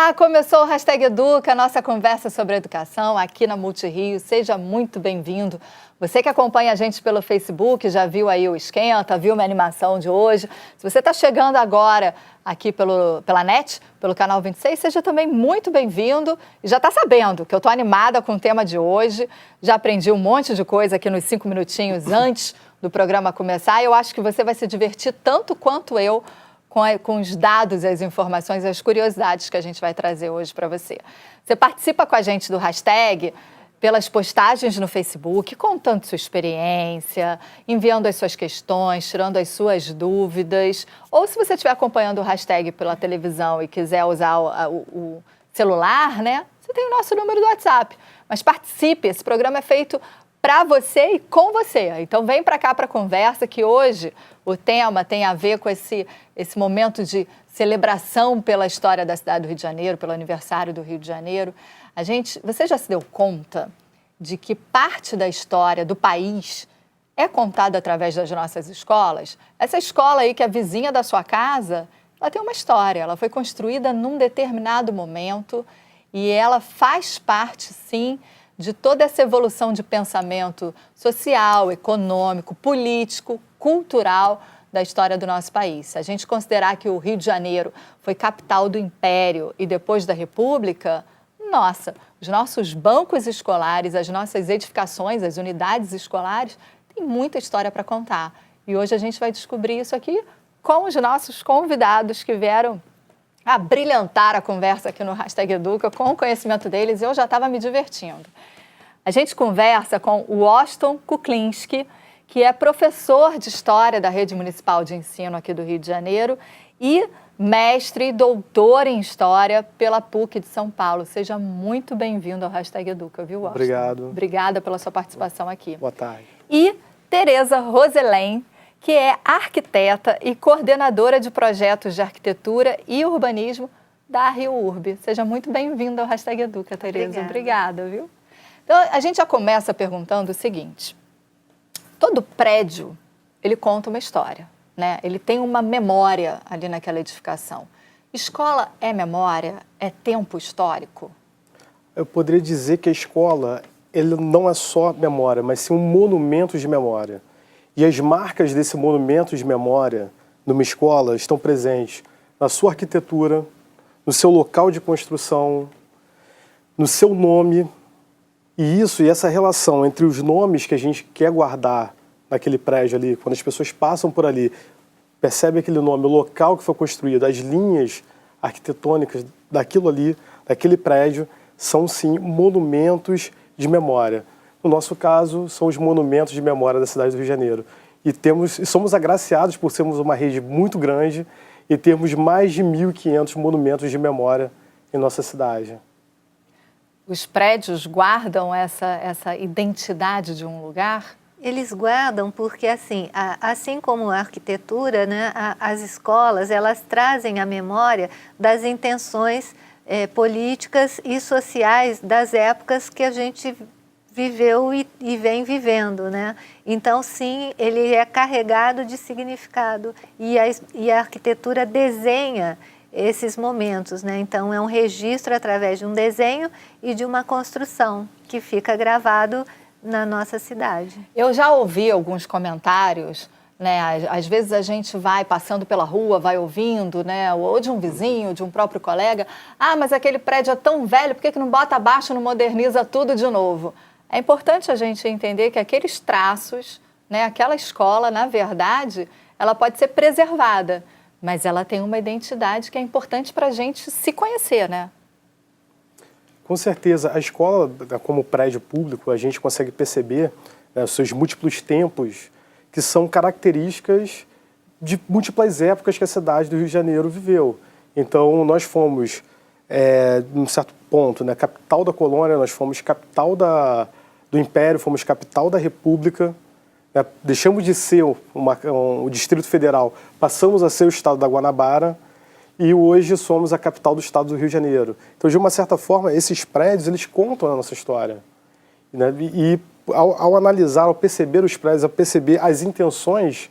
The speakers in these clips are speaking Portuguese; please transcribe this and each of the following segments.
Olá, começou o Hashtag Educa, a nossa conversa sobre educação aqui na Multirio. Seja muito bem-vindo. Você que acompanha a gente pelo Facebook, já viu aí o esquenta, viu minha animação de hoje. Se você está chegando agora aqui pela NET, pelo canal 26, seja também muito bem-vindo. E já está sabendo que eu estou animada com o tema de hoje. Já aprendi um monte de coisa aqui nos 5 minutinhos antes do programa começar. E eu acho que você vai se divertir tanto quanto eu com os dados, as informações e as curiosidades que a gente vai trazer hoje para você. Você participa com a gente do hashtag pelas postagens no Facebook, contando sua experiência, enviando as suas questões, tirando as suas dúvidas. Ou se você estiver acompanhando o hashtag pela televisão e quiser usar o celular, né? Você tem o nosso número do WhatsApp. Mas participe, esse programa é feito para você e com você. Então vem para cá para a conversa, que hoje o tema tem a ver com esse momento de celebração pela história da cidade do Rio de Janeiro, pelo aniversário do Rio de Janeiro. Você já se deu conta de que parte da história do país é contada através das nossas escolas? Essa escola aí, que é vizinha da sua casa, ela tem uma história, ela foi construída num determinado momento e ela faz parte, sim, de toda essa evolução de pensamento social, econômico, político, cultural da história do nosso país. Se a gente considerar que o Rio de Janeiro foi capital do Império e depois da República, nossa, os nossos bancos escolares, as nossas edificações, as unidades escolares, têm muita história para contar. E hoje a gente vai descobrir isso aqui com os nossos convidados que vieram a brilhantar a conversa aqui no Hashtag Educa, com o conhecimento deles, e eu já estava me divertindo. A gente conversa com o Washington Kuklinski, que é professor de História da Rede Municipal de Ensino aqui do Rio de Janeiro e mestre e doutor em História pela PUC de São Paulo. Seja muito bem-vindo ao Hashtag Educa, viu, Washington? Obrigado. Obrigada pela sua participação aqui. Boa tarde. E Tereza Roselém, que é arquiteta e coordenadora de projetos de arquitetura e urbanismo da Rio Urb. Seja muito bem-vinda ao Hashtag Educa, Tereza. Obrigada, viu? Então, a gente já começa perguntando o seguinte: todo prédio, ele conta uma história, né? Ele tem uma memória ali naquela edificação. Escola é memória? É tempo histórico? Eu poderia dizer que a escola, ele não é só memória, mas sim um monumento de memória. E as marcas desse monumento de memória numa escola estão presentes na sua arquitetura, no seu local de construção, no seu nome. E essa relação entre os nomes que a gente quer guardar naquele prédio ali, quando as pessoas passam por ali, percebem aquele nome, o local que foi construído, as linhas arquitetônicas daquilo ali, daquele prédio, são sim monumentos de memória. No nosso caso, são os monumentos de memória da cidade do Rio de Janeiro. E somos agraciados por sermos uma rede muito grande e termos mais de 1.500 monumentos de memória em nossa cidade. Os prédios guardam essa identidade de um lugar? Eles guardam porque, assim como a arquitetura, né, as escolas, elas trazem a memória das intenções políticas e sociais das épocas que a gente viveu e vem vivendo, né? Então, sim, ele é carregado de significado e a arquitetura desenha esses momentos, né? Então, é um registro através de um desenho e de uma construção que fica gravado na nossa cidade. Eu já ouvi alguns comentários, né? Às vezes a gente vai passando pela rua, vai ouvindo, né? Ou de um vizinho, de um próprio colega. Ah, mas aquele prédio é tão velho, por que não bota abaixo, não moderniza tudo de novo? É importante a gente entender que aqueles traços, né? Aquela escola, na verdade, ela pode ser preservada, mas ela tem uma identidade que é importante para a gente se conhecer, né? Com certeza. A escola, como prédio público, a gente consegue perceber, né, os seus múltiplos tempos, que são características de múltiplas épocas que a cidade do Rio de Janeiro viveu. Então, nós fomos, num certo ponto, né, capital da colônia, nós fomos capital do Império, fomos capital da República, né, deixamos de ser o Distrito Federal, passamos a ser o Estado da Guanabara, e hoje somos a capital do Estado do Rio de Janeiro. Então, de uma certa forma, esses prédios, eles contam a nossa história. Né? E ao analisar, ao perceber os prédios, ao perceber as intenções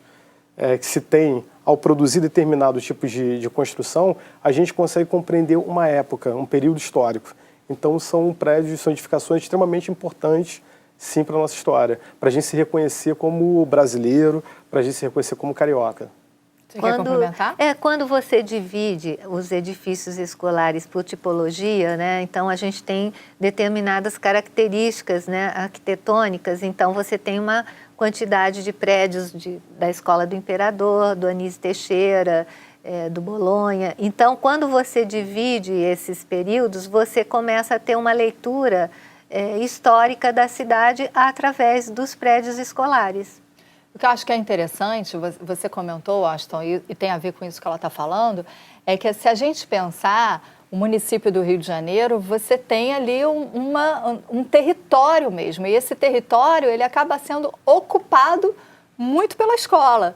que se tem ao produzir determinados tipos de construção, a gente consegue compreender uma época, um período histórico. Então, são prédios, são edificações extremamente importantes, sim, para a nossa história, para a gente se reconhecer como brasileiro, para a gente se reconhecer como carioca. Você quer complementar? Quando você divide os edifícios escolares por tipologia, né, então a gente tem determinadas características, né, arquitetônicas, então você tem uma quantidade de prédios da Escola do Imperador, do Anísio Teixeira, do Bolonha. Então, quando você divide esses períodos, você começa a ter uma leitura histórica da cidade através dos prédios escolares. O que eu acho que é interessante, você comentou, Aston, e tem a ver com isso que ela está falando, é que se a gente pensar o município do Rio de Janeiro, você tem ali um território mesmo, e esse território ele acaba sendo ocupado muito pela escola.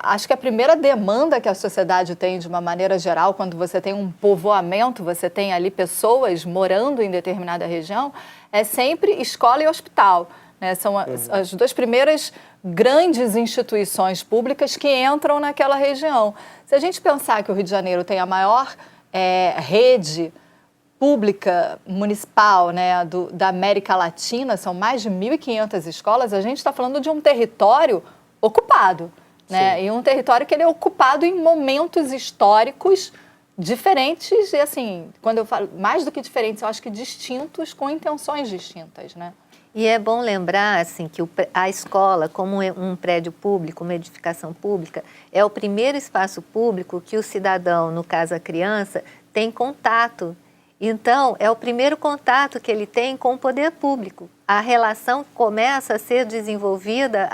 Acho que a primeira demanda que a sociedade tem, de uma maneira geral, quando você tem um povoamento, você tem ali pessoas morando em determinada região, é sempre escola e hospital. Né? São as duas primeiras grandes instituições públicas que entram naquela região. Se a gente pensar que o Rio de Janeiro tem a maior rede pública municipal, né, da América Latina, são mais de 1.500 escolas, a gente está falando de um território ocupado. Né? E um território que ele é ocupado em momentos históricos diferentes, e assim, quando eu falo mais do que diferentes, eu acho que distintos, com intenções distintas, né? E é bom lembrar assim, que a escola, como um prédio público, uma edificação pública, é o primeiro espaço público que o cidadão, no caso a criança, tem contato. Então, é o primeiro contato que ele tem com o poder público. A relação começa a ser desenvolvida,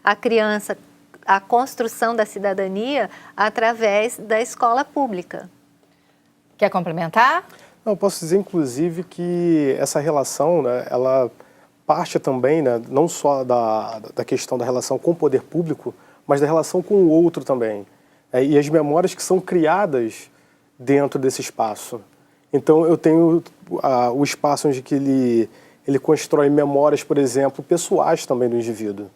a criança, a construção da cidadania, através da escola pública. Quer complementar? Não, eu posso dizer, inclusive, que essa relação, né, ela parte também, né, não só da questão da relação com o poder público, mas da relação com o outro também. E as memórias que são criadas dentro desse espaço. Então, eu tenho o espaço onde que ele constrói memórias, por exemplo, pessoais também do indivíduo.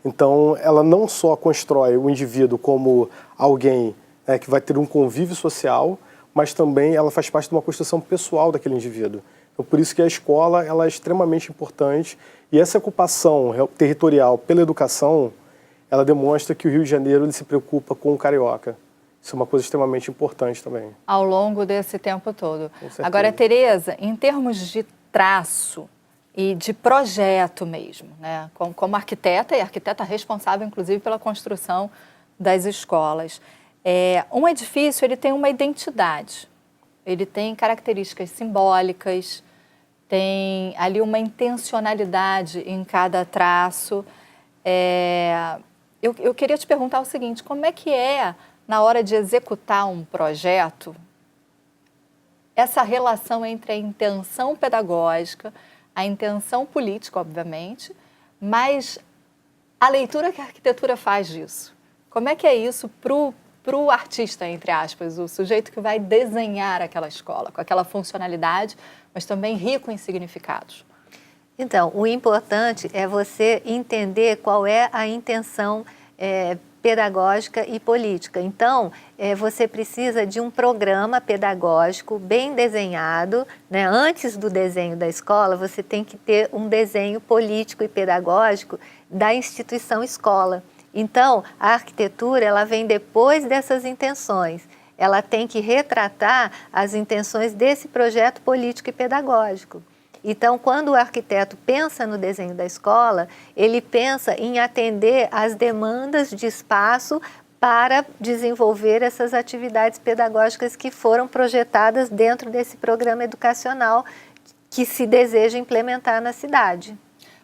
Então, ela não só constrói o indivíduo como alguém, né, que vai ter um convívio social, mas também ela faz parte de uma construção pessoal daquele indivíduo. Então, por isso que a escola ela é extremamente importante, e essa ocupação territorial pela educação, ela demonstra que o Rio de Janeiro ele se preocupa com o carioca. Isso é uma coisa extremamente importante também. Ao longo desse tempo todo. Agora, Tereza, em termos de traço e de projeto mesmo, né? Como arquiteta, e arquiteta responsável, inclusive, pela construção das escolas, um edifício ele tem uma identidade, ele tem características simbólicas, tem ali uma intencionalidade em cada traço. Eu queria te perguntar o seguinte, como é que na hora de executar um projeto, essa relação entre a intenção pedagógica, a intenção política, obviamente, mas a leitura que a arquitetura faz disso? Como é que é isso para o artista, entre aspas, o sujeito que vai desenhar aquela escola, com aquela funcionalidade, mas também rico em significados? Então, o importante é você entender qual é a intenção pedagógica e política. Então, você precisa de um programa pedagógico bem desenhado, né? Antes do desenho da escola, você tem que ter um desenho político e pedagógico da instituição escola. Então, a arquitetura ela vem depois dessas intenções. Ela tem que retratar as intenções desse projeto político e pedagógico. Então, quando o arquiteto pensa no desenho da escola, ele pensa em atender às demandas de espaço para desenvolver essas atividades pedagógicas que foram projetadas dentro desse programa educacional que se deseja implementar na cidade.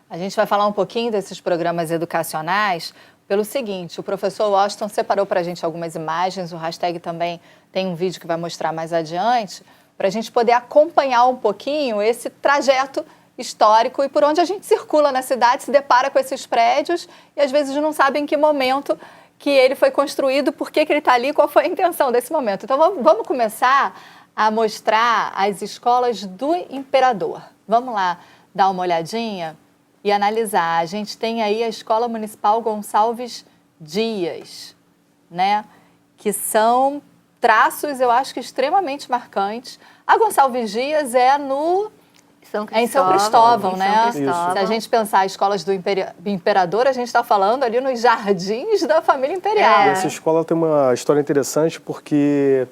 A gente vai falar um pouquinho desses programas educacionais pelo seguinte, o professor Washington separou para a gente algumas imagens, o hashtag também tem um vídeo que vai mostrar mais adiante, para a gente poder acompanhar um pouquinho esse trajeto histórico e por onde a gente circula na cidade, se depara com esses prédios e às vezes não sabe em que momento que ele foi construído, por que ele está ali, qual foi a intenção desse momento. Então vamos começar a mostrar as escolas do Imperador. Vamos lá dar uma olhadinha e analisar. A gente tem aí a Escola Municipal Gonçalves Dias. né? Que são traços, eu acho que extremamente marcantes. A Gonçalves Dias é em São Cristóvão, né? Se a gente pensar as escolas do Imperador, a gente está falando ali nos jardins da família imperial. Essa escola tem uma história interessante porque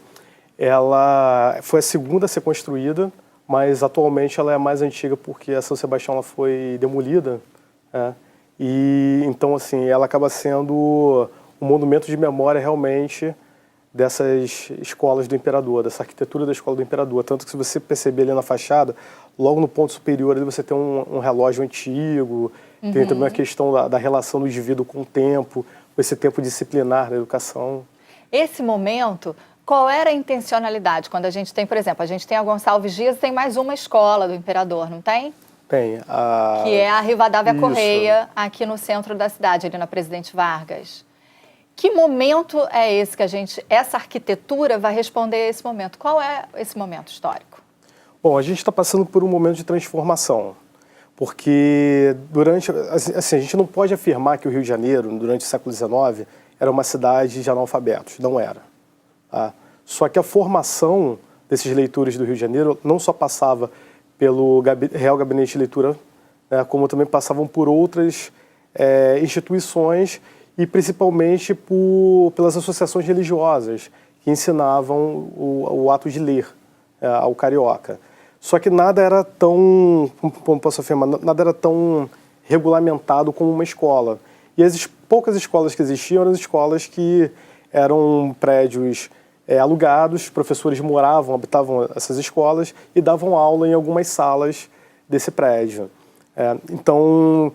ela foi a segunda a ser construída, mas atualmente ela é a mais antiga porque a São Sebastião ela foi demolida, né? E então assim ela acaba sendo um monumento de memória realmente dessas escolas do Imperador, dessa arquitetura da escola do Imperador. Tanto que se você perceber ali na fachada, logo no ponto superior ali você tem um relógio antigo, tem também a questão da relação do indivíduo com o tempo, com esse tempo disciplinar da educação. Esse momento, qual era a intencionalidade? Quando a gente tem, por exemplo, a gente tem a Gonçalves Dias e tem mais uma escola do Imperador, não tem? Tem. Que é a Rivadavia Correia, aqui no centro da cidade, ali na Presidente Vargas. Que momento é esse que essa arquitetura vai responder a esse momento? Qual é esse momento histórico? Bom, a gente está passando por um momento de transformação, porque a gente não pode afirmar que o Rio de Janeiro, durante o século XIX, era uma cidade de analfabetos, não era. Tá? Só que a formação desses leitores do Rio de Janeiro não só passava pelo Real Gabinete de Leitura, né, como também passavam por outras instituições e principalmente pelas associações religiosas que ensinavam o ato de ler ao carioca. Só que nada era tão, como posso afirmar, nada era tão regulamentado como uma escola. E as poucas escolas que existiam eram escolas que eram prédios alugados, professores moravam, habitavam essas escolas e davam aula em algumas salas desse prédio. Então,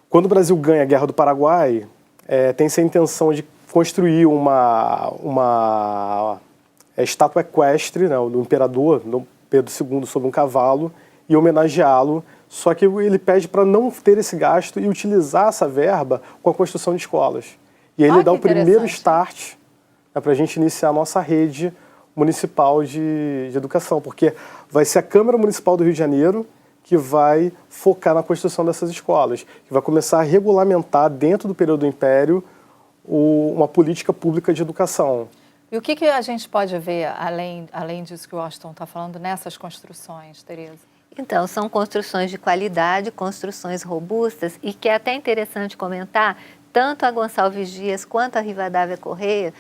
quando o Brasil ganha a Guerra do Paraguai, tem-se a intenção de construir uma estátua equestre, né, do imperador Pedro II sobre um cavalo e homenageá-lo, só que ele pede para não ter esse gasto e utilizar essa verba com a construção de escolas. E aí ele dá o primeiro start para a gente iniciar a nossa rede municipal de educação, porque vai ser a Câmara Municipal do Rio de Janeiro que vai focar na construção dessas escolas, que vai começar a regulamentar, dentro do período do Império, uma política pública de educação. E o que a gente pode ver, além disso que o Washington está falando, nessas construções, Tereza? Então, são construções de qualidade, construções robustas, e que é até interessante comentar, tanto a Gonçalves Dias quanto a Rivadavia Correia,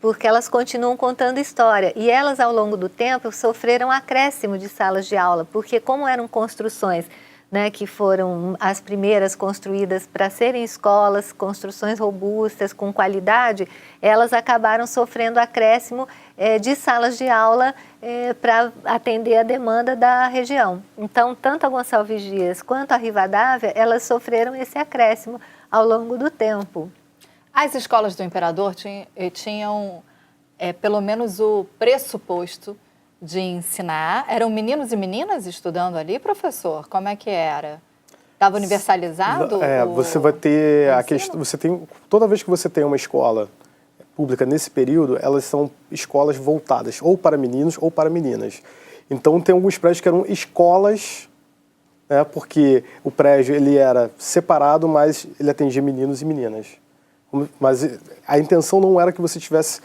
porque elas continuam contando história. E elas, ao longo do tempo, sofreram acréscimo de salas de aula, porque como eram construções, né, que foram as primeiras construídas para serem escolas, construções robustas, com qualidade, elas acabaram sofrendo acréscimo de salas de aula para atender a demanda da região. Então, tanto a Gonçalves Dias quanto a Rivadavia, elas sofreram esse acréscimo ao longo do tempo. As escolas do Imperador tinham pelo menos o pressuposto de ensinar. Eram meninos e meninas estudando ali, professor? Como é que era? Estava universalizado? Você vai ter a questão. Toda vez que você tem uma escola pública nesse período, elas são escolas voltadas ou para meninos ou para meninas. Então tem alguns prédios que eram escolas, né, porque o prédio ele era separado, mas ele atendia meninos e meninas. Mas a intenção não era que você tivesse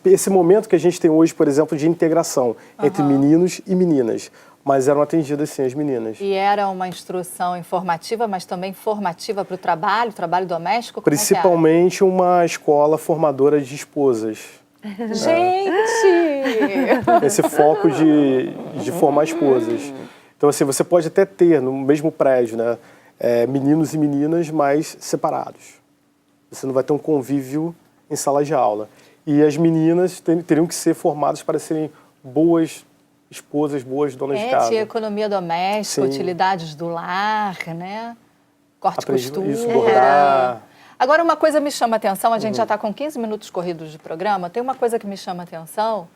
esse momento que a gente tem hoje, por exemplo, de integração entre meninos e meninas, mas eram atendidas sim as meninas. E era uma instrução informativa, mas também formativa para o trabalho doméstico? Principalmente uma escola formadora de esposas. Gente! Esse foco de formar esposas. Então, assim, você pode até ter no mesmo prédio, né, meninos e meninas, mas separados. Você não vai ter um convívio em sala de aula. E as meninas teriam que ser formadas para serem boas esposas, boas donas de casa. Tinha economia doméstica, sim, utilidades do lar, né? Corte e costura. Isso, bordar. Agora, uma coisa me chama a atenção, a gente já está com 15 minutos corridos de programa, tem uma coisa que me chama a atenção,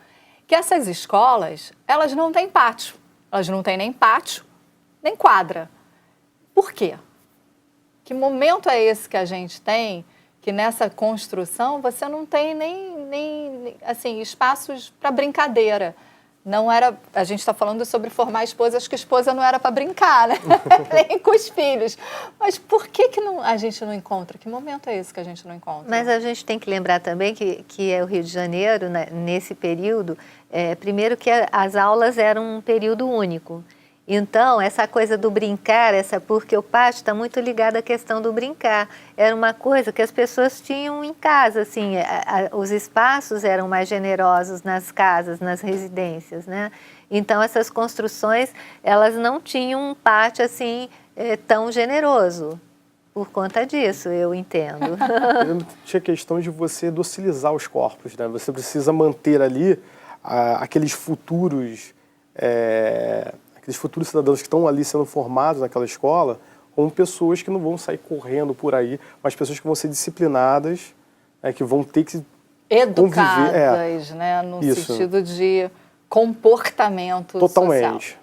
que essas escolas, elas não têm pátio. Elas não têm nem pátio, nem quadra. Por quê? Que momento é esse que a gente tem que nessa construção você não tem nem assim, espaços para brincadeira, não era... A gente está falando sobre formar esposa, acho que esposa não era para brincar, né? Nem com os filhos. Mas por que a gente não encontra? Que momento é esse que a gente não encontra? Mas a gente tem que lembrar também que é o Rio de Janeiro, né, nesse período, primeiro que as aulas eram um período único. Então, essa coisa do brincar, porque o pátio está muito ligado à questão do brincar. Era uma coisa que as pessoas tinham em casa, assim, os espaços eram mais generosos nas casas, nas residências, né? Então, essas construções, elas não tinham um pátio, assim, tão generoso. Por conta disso, eu entendo. Tinha questão de você docilizar os corpos, né? Você precisa manter ali aqueles futuros cidadãos que estão ali sendo formados naquela escola, como pessoas que não vão sair correndo por aí, mas pessoas que vão ser disciplinadas, né, que vão ter que educadas, né, no sentido de comportamento totalmente. social.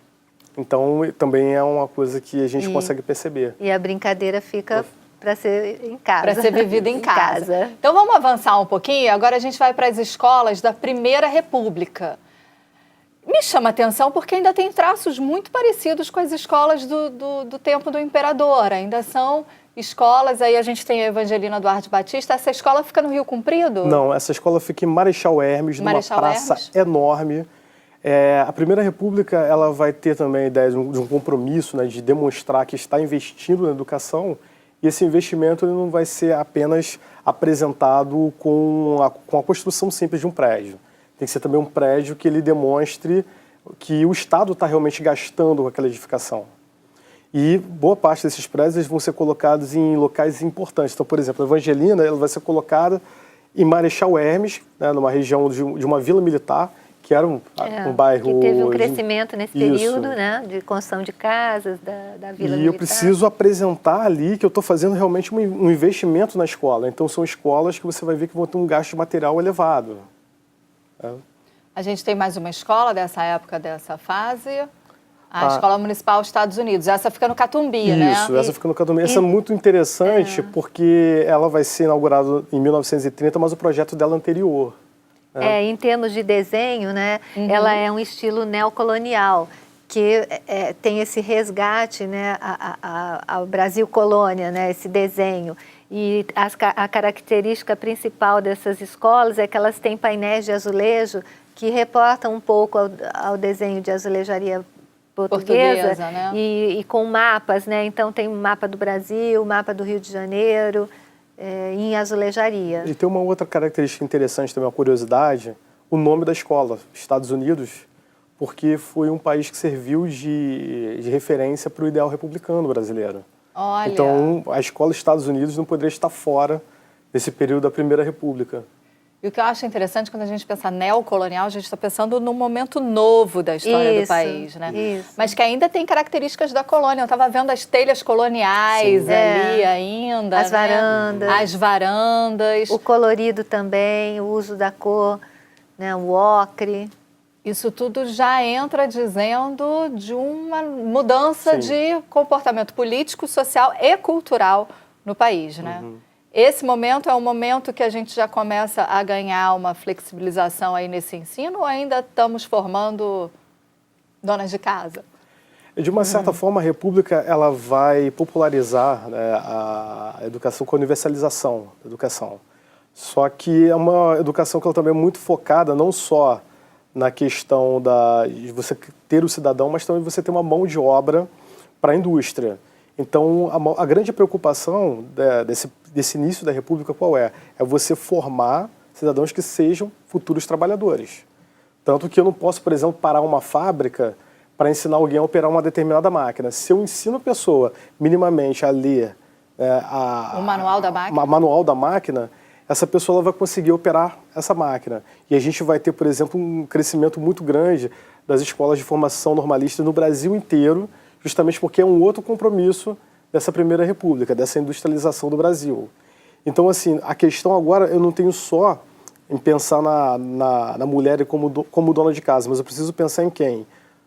Então, também é uma coisa que a gente consegue perceber. E a brincadeira fica para ser em casa. Para ser vivida em casa. Então, vamos avançar um pouquinho. Agora a gente vai para as escolas da Primeira República. Me chama a atenção porque ainda tem traços muito parecidos com as escolas do tempo do imperador. Ainda são escolas, aí a gente tem a Evangelina Duarte Batista. Essa escola fica no Rio Comprido? Não, essa escola fica em Marechal Hermes, numa praça enorme. A Primeira República ela vai ter também a ideia de um compromisso, né, de demonstrar que está investindo na educação, e esse investimento ele não vai ser apenas apresentado com a construção simples de um prédio. Tem que ser também um prédio que ele demonstre que o Estado está realmente gastando com aquela edificação. E boa parte desses prédios vão ser colocados em locais importantes. Então, por exemplo, a Evangelina ela vai ser colocada em Marechal Hermes, né, numa região de uma vila militar, que era um bairro... Que teve um crescimento nesse período, né, de construção de casas da vila militar. E eu preciso apresentar ali que eu estou fazendo realmente um investimento na escola. Então, são escolas que você vai ver que vão ter um gasto de material elevado. A gente tem mais uma escola dessa época, dessa fase, a Escola Municipal Estados Unidos. Essa fica no Catumbi, né? Isso, essa fica no Catumbi. Essa é muito interessante porque ela vai ser inaugurada em 1930, mas o projeto dela é anterior. Em termos de desenho, né, ela é um estilo neocolonial, que tem esse resgate, né, ao Brasil colônia, né, esse desenho. E a característica principal dessas escolas é que elas têm painéis de azulejo que reportam um pouco ao desenho de azulejaria portuguesa, né? e com mapas, né? Então tem um mapa do Brasil, mapa do Rio de Janeiro, em azulejaria. E tem uma outra característica interessante também, uma curiosidade, o nome da escola, Estados Unidos, porque foi um país que serviu de referência para o ideal republicano brasileiro. Olha. Então, a escola Estados Unidos não poderia estar fora desse período da Primeira República. E o que eu acho interessante, quando a gente pensa neocolonial, a gente está pensando num momento novo da história do país, né? Isso. Mas que ainda tem características da colônia. Eu estava vendo as telhas coloniais ali ainda. As varandas. As varandas. O colorido também, o uso da cor, né? O ocre. Isso tudo já entra dizendo de uma mudança de comportamento político, social e cultural no país, né? Esse momento é um momento que a gente já começa a ganhar uma flexibilização aí nesse ensino ou ainda estamos formando donas de casa? De uma certa forma, a República ela vai popularizar, né, a educação com a universalização da educação. Só que é uma educação que ela também é muito focada não só na questão de você ter o cidadão, mas também você ter uma mão de obra para a indústria. Então, a grande preocupação desse início da República qual é? É você formar cidadãos que sejam futuros trabalhadores. Tanto que eu não posso, por exemplo, parar uma fábrica para ensinar alguém a operar uma determinada máquina. Se eu ensino a pessoa minimamente a ler o manual da máquina, manual da máquina, essa pessoa ela vai conseguir operar essa máquina. E a gente vai ter, por exemplo, um crescimento muito grande das escolas de formação normalista no Brasil inteiro, justamente porque é um outro compromisso dessa Primeira República, dessa industrialização do Brasil. Então, assim, a questão agora, eu não tenho só em pensar na mulher como dona de casa, mas eu preciso pensar em quem?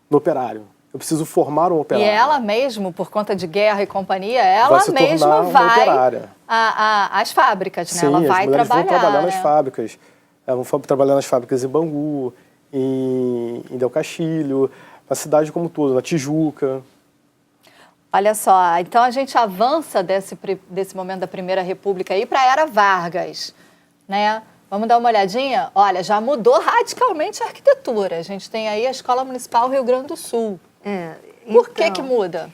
No operário. Eu preciso formar um operário. E ela mesmo, por conta de guerra e companhia, ela mesma vai às fábricas, né? Sim, ela vai vão trabalhar né? nas fábricas. Vão trabalhar nas fábricas em Bangu, em em Del Castilho, na cidade como um todo, na Tijuca. Olha só, então a gente avança desse momento da Primeira República aí para a Era Vargas, né? Vamos dar uma olhadinha? Olha, já mudou radicalmente a arquitetura. A gente tem aí a Escola Municipal Rio Grande do Sul. Por que muda?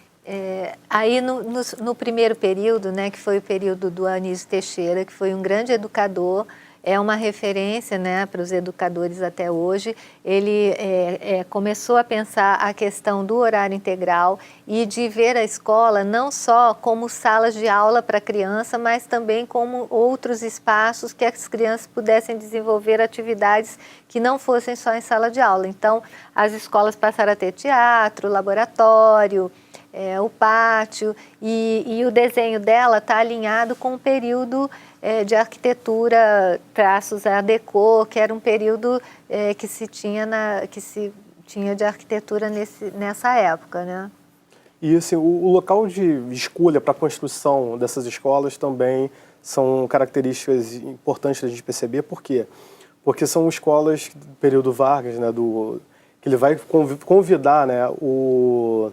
Aí no primeiro período, né, que foi o período do Anísio Teixeira, que foi um grande educador, é uma referência, né, para os educadores até hoje. Ele começou a pensar a questão do horário integral e de ver a escola não só como salas de aula para criança, mas também como outros espaços que as crianças pudessem desenvolver atividades que não fossem só em sala de aula. Então, as escolas passaram a ter teatro, laboratório, o pátio, e o desenho dela está alinhado com o período de arquitetura, traços Art Deco, que era um período que se tinha de arquitetura nessa época, né? E assim, o local de escolha para a construção dessas escolas também são características importantes da gente perceber. Por quê? Porque são escolas do período Vargas, né, que ele vai convidar, né, o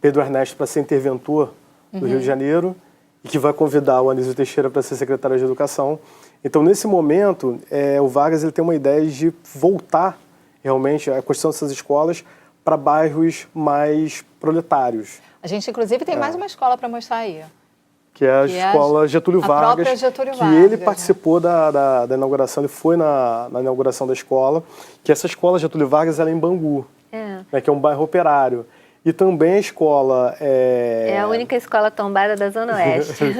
Pedro Ernesto para ser interventor do Rio de Janeiro, e que vai convidar o Anísio Teixeira para ser secretário de Educação. Então, nesse momento, o Vargas ele tem uma ideia de voltar realmente a construção dessas escolas para bairros mais proletários. A gente, inclusive, tem mais uma escola para mostrar aí. Que é a escola Getúlio Vargas. A própria Getúlio Vargas. Que ele participou da inauguração, ele foi na inauguração da escola, que essa escola Getúlio Vargas ela é em Bangu, né, que é um bairro operário. E também a escola... É a única escola tombada da Zona Oeste.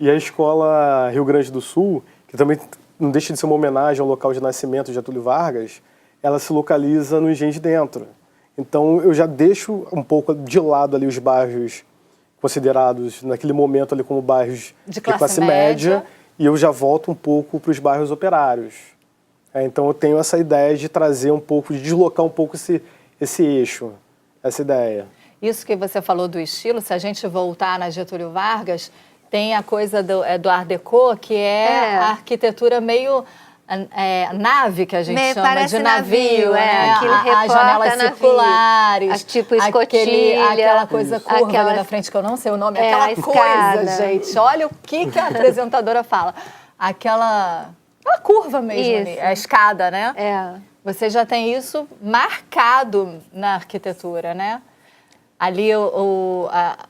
E a escola Rio Grande do Sul, que também não deixa de ser uma homenagem ao local de nascimento de Getúlio Vargas, ela se localiza no Engenho de Dentro. Então eu já deixo um pouco de lado ali os bairros considerados naquele momento ali como bairros de classe média, e eu já volto um pouco para os bairros operários. Então eu tenho essa ideia de trazer um pouco, de deslocar um pouco esse eixo. Essa ideia. Isso que você falou do estilo, se a gente voltar na Getúlio Vargas, tem a coisa do Art Deco, que é a arquitetura meio nave, que a gente chama de navio, né? As janelas circulares, tipo escotilha, aquela coisa curva ali na frente, que eu não sei o nome, aquela coisa, gente. Olha o que a apresentadora fala. Aquela curva mesmo ali, a escada, né? Você já tem isso marcado na arquitetura, né? Ali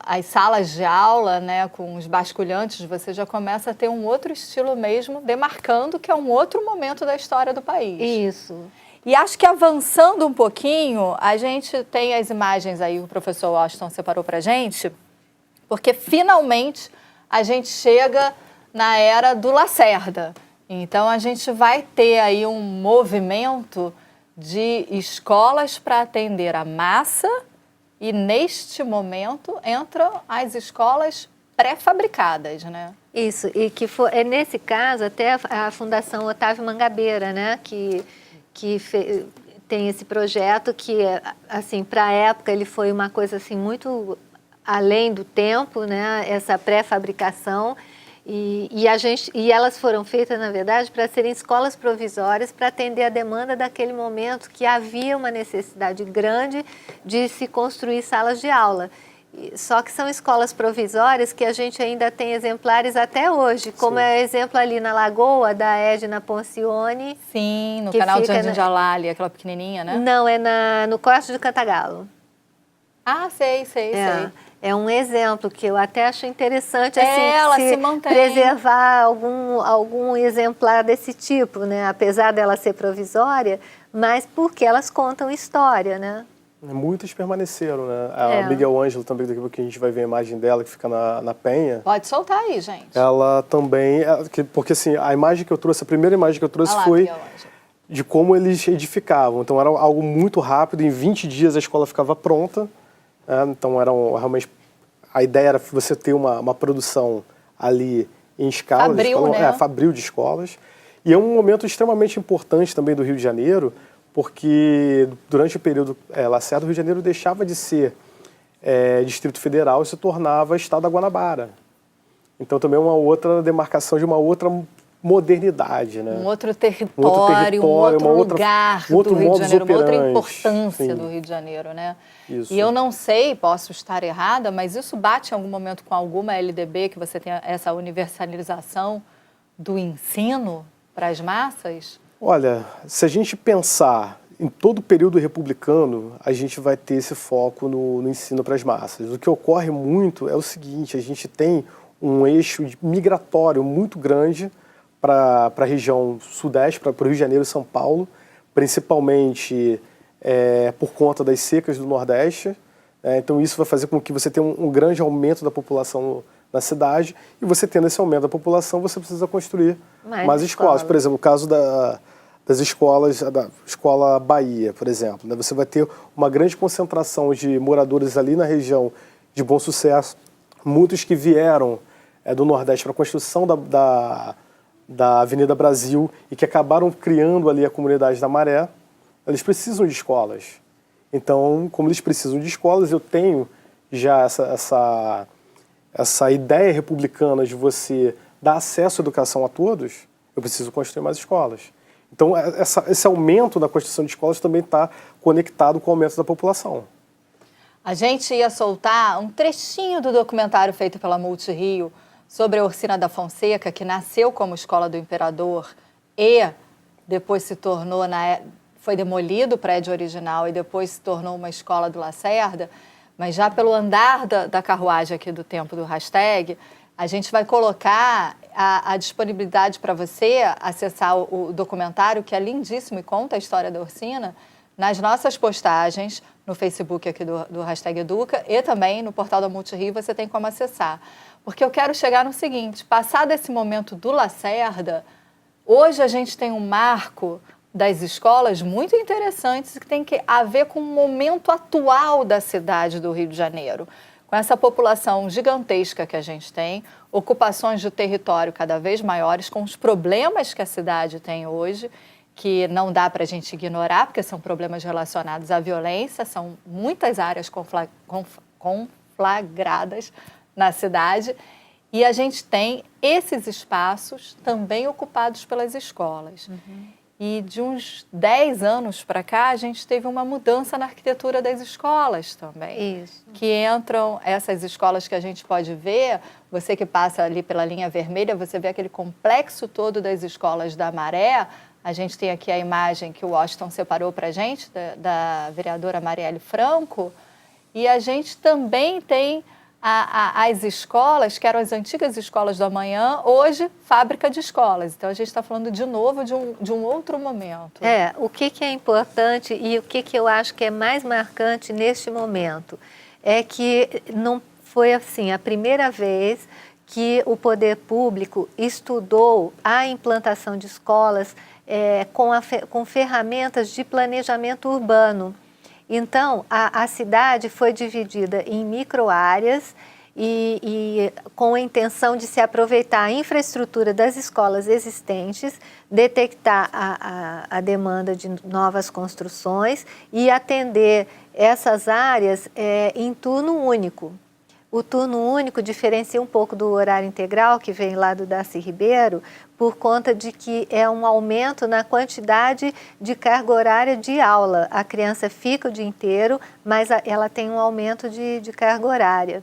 as salas de aula, né, com os basculhantes, você já começa a ter um outro estilo mesmo, demarcando que é um outro momento da história do país. Isso. E acho que avançando um pouquinho, a gente tem as imagens aí, o professor Washington separou pra gente, porque finalmente a gente chega na era do Lacerda. Então, a gente vai ter aí um movimento de escolas para atender a massa e, neste momento, entram as escolas pré-fabricadas, né? Isso, e que nesse caso, até a Fundação Otávio Mangabeira, né, que tem esse projeto que, assim, para a época, ele foi uma coisa, assim, muito além do tempo, né, essa pré-fabricação. E elas foram feitas, na verdade, para serem escolas provisórias para atender a demanda daquele momento que havia uma necessidade grande de se construir salas de aula. Só que são escolas provisórias que a gente ainda tem exemplares até hoje, como é o exemplo ali na Lagoa, da Edna Poncione. Sim, no canal de Jardim de Alali, aquela pequenininha, né? Não, no Corte de Cantagalo. Ah, sei. É um exemplo que eu até acho interessante assim, ela se mantém. Preservar algum exemplar desse tipo, né? Apesar dela ser provisória, mas porque elas contam história, né? Muitas permaneceram, né? A Miguel Ângelo também, daqui a pouco a gente vai ver a imagem dela, que fica na Penha. Pode soltar aí, gente. Ela também, porque assim, a primeira imagem que eu trouxe foi de como eles edificavam. Então era algo muito rápido, em 20 dias a escola ficava pronta. Então realmente a ideia era você ter uma produção ali em escala, fabril de escolas. E é um momento extremamente importante também do Rio de Janeiro, porque durante o período Lacerda, o Rio de Janeiro deixava de ser Distrito Federal e se tornava Estado da Guanabara. Então também é uma outra demarcação de uma outra modernidade, né? Um outro território, um outro lugar do Rio de Janeiro, uma outra importância do Rio de Janeiro, né? Isso. E eu não sei, posso estar errada, mas isso bate em algum momento com alguma LDB, que você tem essa universalização do ensino para as massas? Olha, se a gente pensar em todo o período republicano, a gente vai ter esse foco no ensino para as massas. O que ocorre muito é o seguinte, a gente tem um eixo migratório muito grande para a região sudeste, para o Rio de Janeiro e São Paulo, principalmente por conta das secas do Nordeste. Então isso vai fazer com que você tenha um grande aumento da população na cidade, e você tendo esse aumento da população, você precisa construir mais escolas. Por exemplo, o caso das escolas, da Escola Bahia, por exemplo, né? Você vai ter uma grande concentração de moradores ali na região de Bom Sucesso, muitos que vieram do Nordeste para a construção da Avenida Brasil e que acabaram criando ali a comunidade da Maré. Eles precisam de escolas. Então, como eles precisam de escolas, eu tenho já essa ideia republicana de você dar acesso à educação a todos, eu preciso construir mais escolas. Então, esse aumento da construção de escolas também está conectado com o aumento da população. A gente ia soltar um trechinho do documentário feito pela Multirio sobre a Orsina da Fonseca, que nasceu como Escola do Imperador e depois se tornou, foi demolido o prédio original e depois se tornou uma escola do Lacerda, mas já pelo andar da carruagem aqui do tempo do hashtag, a gente vai colocar a disponibilidade para você acessar o documentário, que é lindíssimo e conta a história da Orsina, nas nossas postagens, no Facebook aqui do hashtag Educa e também no portal da Multirio você tem como acessar. Porque eu quero chegar no seguinte, passado esse momento do Lacerda, hoje a gente tem um marco das escolas muito interessantes que tem a ver com o momento atual da cidade do Rio de Janeiro. Com essa população gigantesca que a gente tem, ocupações de território cada vez maiores, com os problemas que a cidade tem hoje, que não dá para a gente ignorar, porque são problemas relacionados à violência, são muitas áreas conflagradas na cidade, e a gente tem esses espaços também ocupados pelas escolas. E de uns 10 anos para cá, a gente teve uma mudança na arquitetura das escolas também. Isso. Que entram essas escolas que a gente pode ver, você que passa ali pela linha vermelha, você vê aquele complexo todo das escolas da Maré. A gente tem aqui a imagem que o Washington separou para a gente, da vereadora Marielle Franco. E a gente também tem as escolas, que eram as antigas escolas do amanhã, hoje fábrica de escolas. Então, a gente está falando de novo de um outro momento. O que é importante e o que eu acho que é mais marcante neste momento é que não foi assim a primeira vez que o poder público estudou a implantação de escolas com ferramentas de planejamento urbano. Então, a cidade foi dividida em microáreas e com a intenção de se aproveitar a infraestrutura das escolas existentes, detectar a demanda de novas construções e atender essas áreas em turno único. O turno único diferencia um pouco do horário integral, que vem lá do Darcy Ribeiro, por conta de que é um aumento na quantidade de carga horária de aula. A criança fica o dia inteiro, mas ela tem um aumento de carga horária.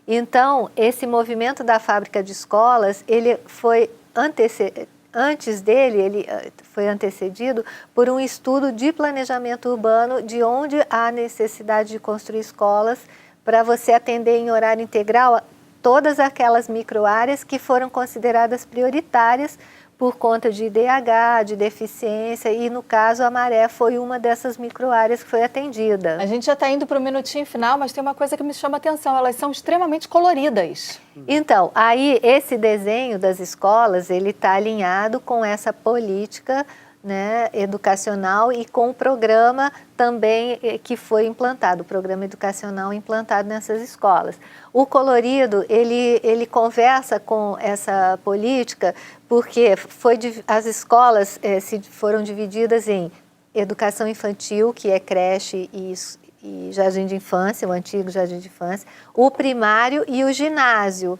Então, esse movimento da fábrica de escolas, ele foi antes dele, ele foi antecedido por um estudo de planejamento urbano de onde há necessidade de construir escolas para você atender em horário integral todas aquelas microáreas que foram consideradas prioritárias por conta de IDH, de deficiência, e no caso a Maré foi uma dessas microáreas que foi atendida. A gente já está indo para o minutinho final, mas tem uma coisa que me chama a atenção, elas são extremamente coloridas. Então, aí esse desenho das escolas, ele está alinhado com essa política, né, educacional e com o programa também que foi implantado, o programa educacional implantado nessas escolas. O colorido, ele conversa com essa política porque as escolas foram divididas em educação infantil, que é creche e jardim de infância, o antigo jardim de infância, o primário e o ginásio,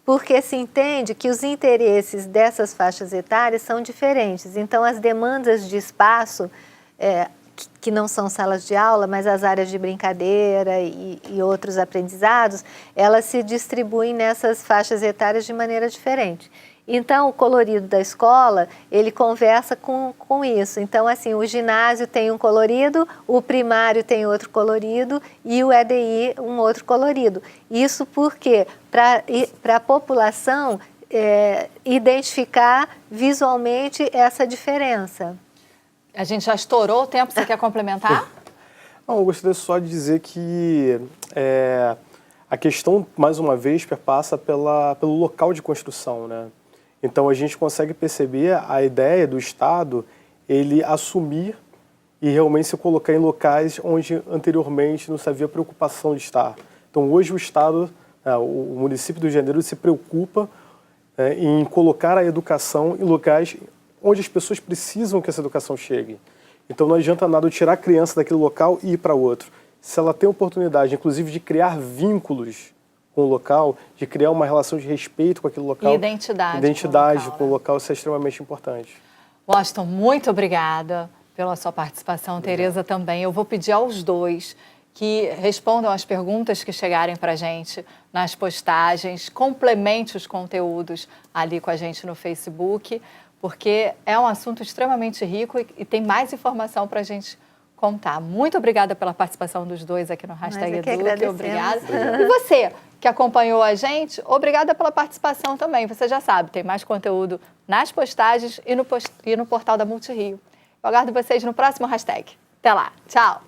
porque se entende que os interesses dessas faixas etárias são diferentes. Então, as demandas de espaço, que não são salas de aula, mas as áreas de brincadeira e outros aprendizados, elas se distribuem nessas faixas etárias de maneira diferente. Então, o colorido da escola, ele conversa com isso. Então, assim, o ginásio tem um colorido, o primário tem outro colorido e o EDI um outro colorido. Isso porque, para a população identificar visualmente essa diferença. A gente já estourou o tempo, você quer complementar? Não, eu gostaria só de dizer que a questão, mais uma vez, perpassa pelo local de construção, né? Então, a gente consegue perceber a ideia do Estado, ele assumir e realmente se colocar em locais onde anteriormente não se havia preocupação de estar. Então, hoje o Estado, o município do Rio de Janeiro se preocupa em colocar a educação em locais onde as pessoas precisam que essa educação chegue. Então, não adianta nada eu tirar a criança daquele local e ir para outro. Se ela tem oportunidade, inclusive, de criar vínculos com o local, de criar uma relação de respeito com aquele local. E identidade com o local, isso é extremamente importante. Washington, muito obrigada pela sua participação. Tereza também. Eu vou pedir aos dois que respondam as perguntas que chegarem para a gente nas postagens, complemente os conteúdos ali com a gente no Facebook, porque é um assunto extremamente rico e tem mais informação para a gente contar. Muito obrigada pela participação dos dois aqui no Hashtag Eduque. Obrigada. E você que acompanhou a gente, obrigada pela participação também. Você já sabe, tem mais conteúdo nas postagens e no portal da Multirio. Eu aguardo vocês no próximo Hashtag. Até lá. Tchau.